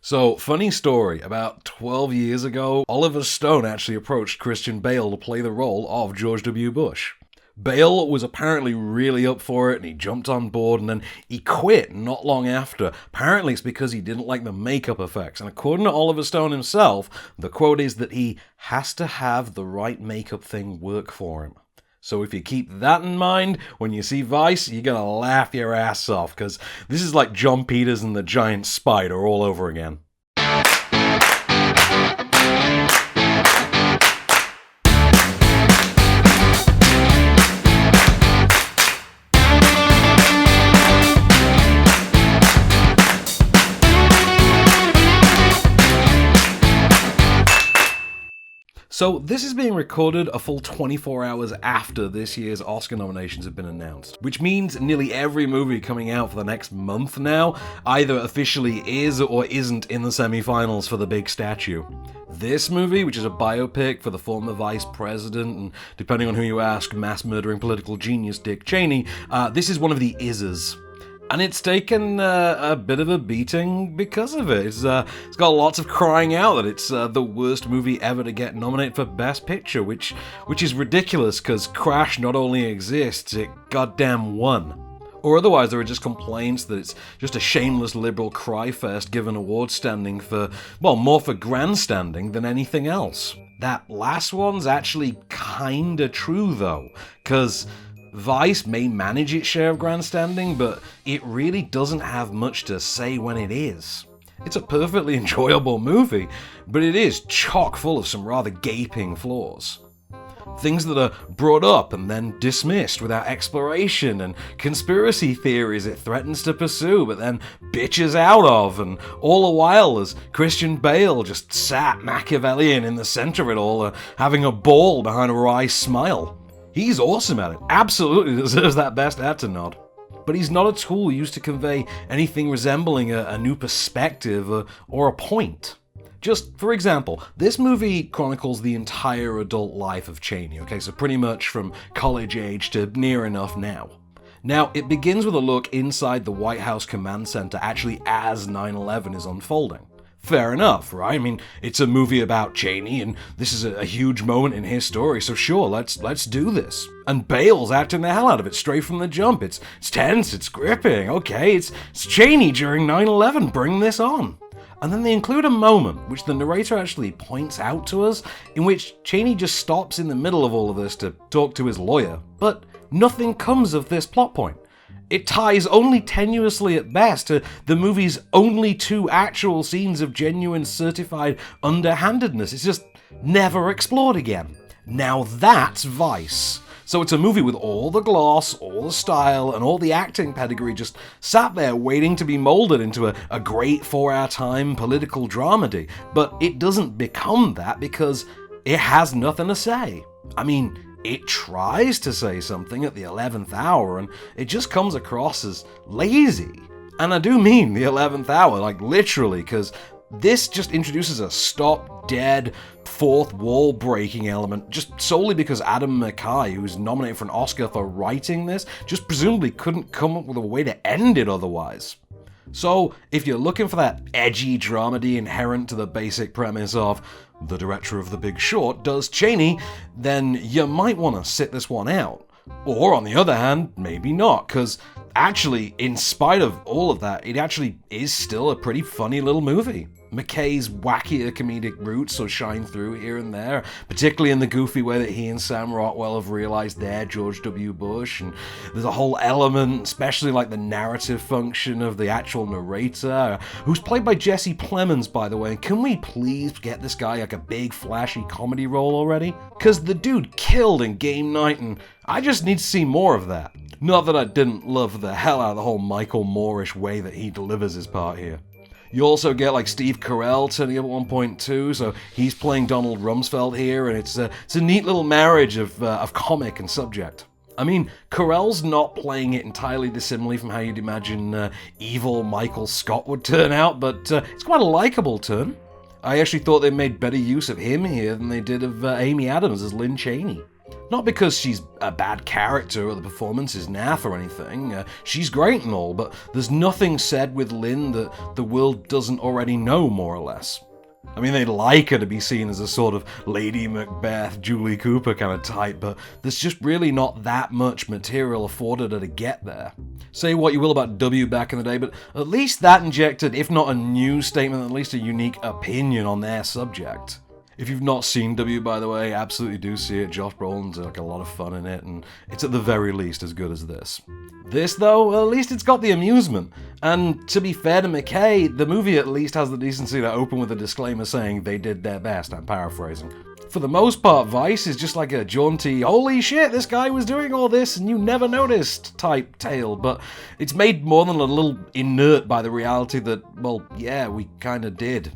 So, funny story, about 12 years ago, Oliver Stone actually approached Christian Bale to play the role of George W. Bush. Bale was apparently really up for it, and he jumped on board, and then he quit not long after. Apparently it's because he didn't like the makeup effects, and according to Oliver Stone himself, the quote is that he has to have the right makeup thing work for him. So if you keep that in mind, when you see Vice, you're gonna laugh your ass off, because this is like John Peters and the Giant Spider all over again. So this is being recorded a full 24 hours after this year's Oscar nominations have been announced, which means nearly every movie coming out for the next month now either officially is or isn't in the semi-finals for the big statue. This movie, which is a biopic for the former vice president and, depending on who you ask, mass-murdering political genius Dick Cheney, this is one of the is's. And it's taken a bit of a beating because of it. It's got lots of crying out that it's the worst movie ever to get nominated for Best Picture, which is ridiculous because Crash not only exists, it goddamn won. Or otherwise, there are just complaints that it's just a shameless liberal cry-fest given award standing for, well, more for grandstanding than anything else. That last one's actually kinda true, though, because Vice may manage its share of grandstanding, but it really doesn't have much to say when it is. It's a perfectly enjoyable movie, but it is chock full of some rather gaping flaws. Things that are brought up and then dismissed without exploration, and conspiracy theories it threatens to pursue but then bitches out of, and all the while as Christian Bale just sat Machiavellian in the center of it all, having a ball behind a wry smile. He's awesome at it, absolutely deserves that Best Actor nod. But he's not a tool used to convey anything resembling a new perspective or a point. Just, for example, this movie chronicles the entire adult life of Cheney, okay, so pretty much from college age to near enough now. Now, it begins with a look inside the White House Command Center actually as 9/11 is unfolding. Fair enough, right? I mean, it's a movie about Cheney, and this is a huge moment in his story, so sure, let's do this. And Bale's acting the hell out of it straight from the jump. It's tense, it's gripping, okay, it's Cheney during 9/11, bring this on. And then they include a moment, which the narrator actually points out to us, in which Cheney just stops in the middle of all of this to talk to his lawyer, but nothing comes of this plot point. It ties only tenuously at best to the movie's only two actual scenes of genuine certified underhandedness. It's just never explored again. Now that's Vice. So it's a movie with all the gloss, all the style, and all the acting pedigree just sat there waiting to be molded into a great 4-hour time political dramedy. But it doesn't become that because it has nothing to say. I mean, it tries to say something at the 11th hour, and it just comes across as lazy. And I do mean the 11th hour, like literally, because this just introduces a stop-dead, fourth wall-breaking element, just solely because Adam McKay, who's nominated for an Oscar for writing this, just presumably couldn't come up with a way to end it otherwise. So, if you're looking for that edgy dramedy inherent to the basic premise of the director of The Big Short does Cheney, then you might want to sit this one out. Or, on the other hand, maybe not, because actually, in spite of all of that, it actually is still a pretty funny little movie. McKay's wackier comedic roots will shine through here and there, particularly in the goofy way that he and Sam Rockwell have realized they're George W. Bush, and there's a whole element, especially like the narrative function of the actual narrator, who's played by Jesse Plemons, by the way. Can we please get this guy like a big flashy comedy role already? Because the dude killed in Game Night, and I just need to see more of that. Not that I didn't love the hell out of the whole Michael Moore-ish way that he delivers his part here. You also get like Steve Carell turning up at one point too, so he's playing Donald Rumsfeld here, and it's a neat little marriage of comic and subject. I mean, Carell's not playing it entirely dissimilarly from how you'd imagine evil Michael Scott would turn out, but it's quite a likable turn. I actually thought they made better use of him here than they did of Amy Adams as Lynn Cheney. Not because she's a bad character or the performance is naff or anything, she's great and all, but there's nothing said with Lynn that the world doesn't already know, more or less. I mean, they'd like her to be seen as a sort of Lady Macbeth, Julie Cooper kind of type, but there's just really not that much material afforded her to get there. Say what you will about W back in the day, but at least that injected, if not a new statement, at least a unique opinion on their subject. If you've not seen W, by the way, absolutely do see it. Josh Brolin's like a lot of fun in it, and it's at the very least as good as this. This, though, at least it's got the amusement. And to be fair to McKay, the movie at least has the decency to open with a disclaimer saying they did their best, I'm paraphrasing. For the most part, Vice is just like a jaunty, holy shit, this guy was doing all this and you never noticed type tale, but it's made more than a little inert by the reality that, well, yeah, we kinda did.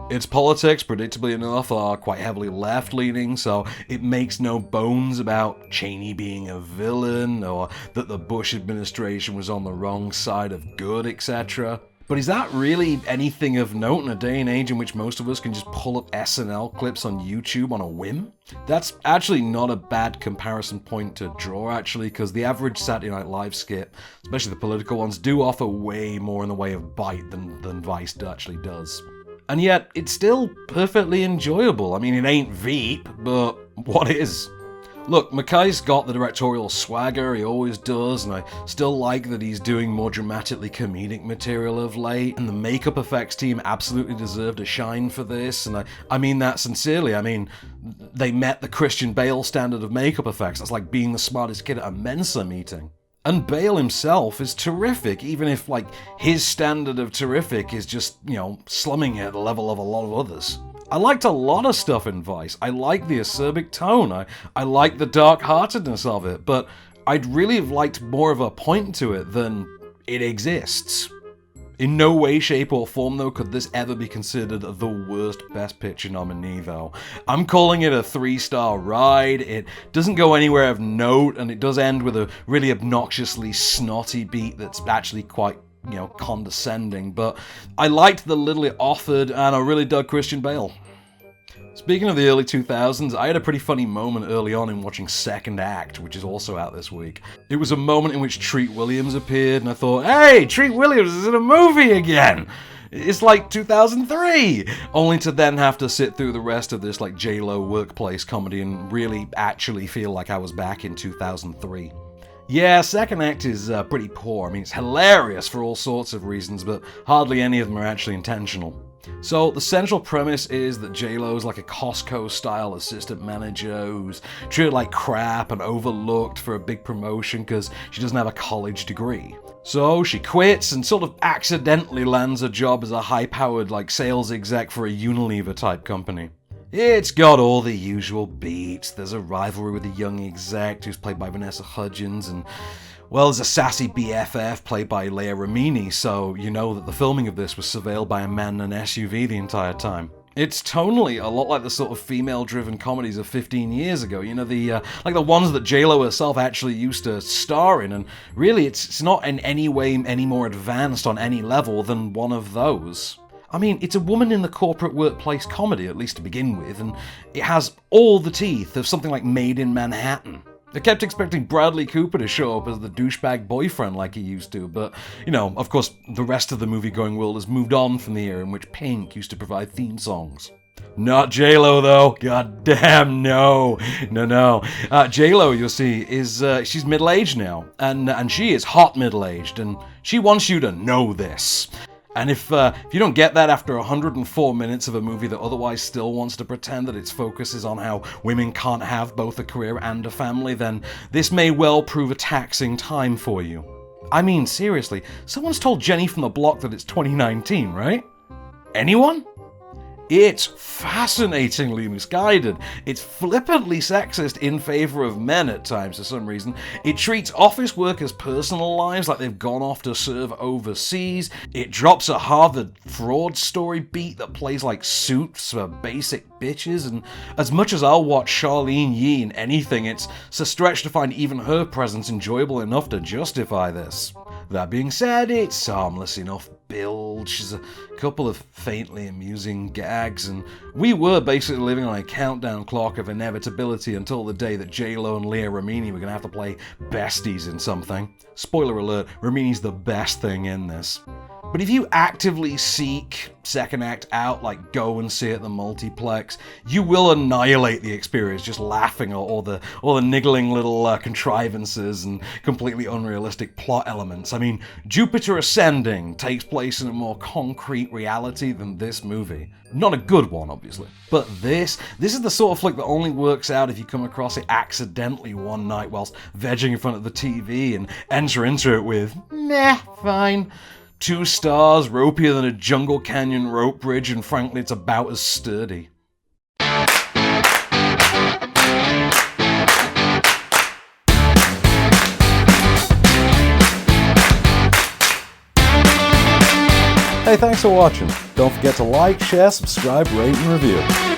Its politics, predictably enough, are quite heavily left-leaning, so it makes no bones about Cheney being a villain, or that the Bush administration was on the wrong side of good, etc. But is that really anything of note in a day and age in which most of us can just pull up SNL clips on YouTube on a whim? That's actually not a bad comparison point to draw, actually, because the average Saturday Night Live skit, especially the political ones, do offer way more in the way of bite than Vice actually does. And yet, it's still perfectly enjoyable. I mean, it ain't Veep, but what is? Look, McKay's got the directorial swagger, he always does, and I still like that he's doing more dramatically comedic material of late, and the makeup effects team absolutely deserved a shine for this, and I mean that sincerely. I mean, they met the Christian Bale standard of makeup effects. That's like being the smartest kid at a Mensa meeting. And Bale himself is terrific, even if, like, his standard of terrific is just, slumming it at the level of a lot of others. I liked a lot of stuff in Vice. I like the acerbic tone, I like the dark-heartedness of it, but I'd really have liked more of a point to it than it exists. In no way, shape, or form, though, could this ever be considered the worst Best Picture nominee, though. I'm calling it a 3-star ride. It doesn't go anywhere of note, and it does end with a really obnoxiously snotty beat that's actually quite, condescending, but I liked the little it offered, and I really dug Christian Bale. Speaking of the early 2000s, I had a pretty funny moment early on in watching Second Act, which is also out this week. It was a moment in which Treat Williams appeared, and I thought, hey, Treat Williams is in a movie again! It's like 2003! Only to then have to sit through the rest of this like J-Lo workplace comedy and really actually feel like I was back in 2003. Yeah, Second Act is pretty poor. I mean, it's hilarious for all sorts of reasons, but hardly any of them are actually intentional. So, the central premise is that J-Lo's like a Costco-style assistant manager who's treated like crap and overlooked for a big promotion because she doesn't have a college degree. So, she quits and sort of accidentally lands a job as a high-powered like sales exec for a Unilever-type company. It's got all the usual beats. There's a rivalry with a young exec who's played by Vanessa Hudgens, and well, there's a sassy BFF played by Leia Remini, so you know that the filming of this was surveilled by a man in an SUV the entire time. It's tonally a lot like the sort of female-driven comedies of 15 years ago, the ones that J-Lo herself actually used to star in, and really it's not in any way any more advanced on any level than one of those. I mean, it's a woman in the corporate workplace comedy, at least to begin with, and it has all the teeth of something like Made in Manhattan. I kept expecting Bradley Cooper to show up as the douchebag boyfriend like he used to, but, of course, the rest of the movie-going world has moved on from the era in which Pink used to provide theme songs. Not J-Lo, though. God damn, no. No. J-Lo, you'll see, is, she's middle-aged now, and she is hot middle-aged, and she wants you to know this. And if you don't get that after 104 minutes of a movie that otherwise still wants to pretend that its focus is on how women can't have both a career and a family, then this may well prove a taxing time for you. I mean, seriously, someone's told Jenny from the Block that it's 2019, right? Anyone? It's fascinatingly misguided. It's flippantly sexist in favor of men at times for some reason. It treats office workers' personal lives like they've gone off to serve overseas. It drops a Harvard fraud story beat that plays like Suits for basic bitches. And as much as I'll watch Charlene Yee in anything, it's a stretch to find even her presence enjoyable enough to justify this. That being said, it's harmless enough bilge, there's a couple of faintly amusing gags, and we were basically living on a countdown clock of inevitability until the day that J-Lo and Leah Remini were going to have to play besties in something. Spoiler alert, Remini's the best thing in this. But if you actively seek second act out, like go and see it at the multiplex, you will annihilate the experience just laughing at all the niggling little contrivances and completely unrealistic plot elements. I mean, Jupiter Ascending takes place in a more concrete reality than this movie. Not a good one, obviously. But this is the sort of flick that only works out if you come across it accidentally one night whilst vegging in front of the TV and enter into it with, meh, fine. 2 stars, ropier than a Jungle Canyon rope bridge, and frankly, it's about as sturdy. Hey, thanks for watching. Don't forget to like, share, subscribe, rate, and review.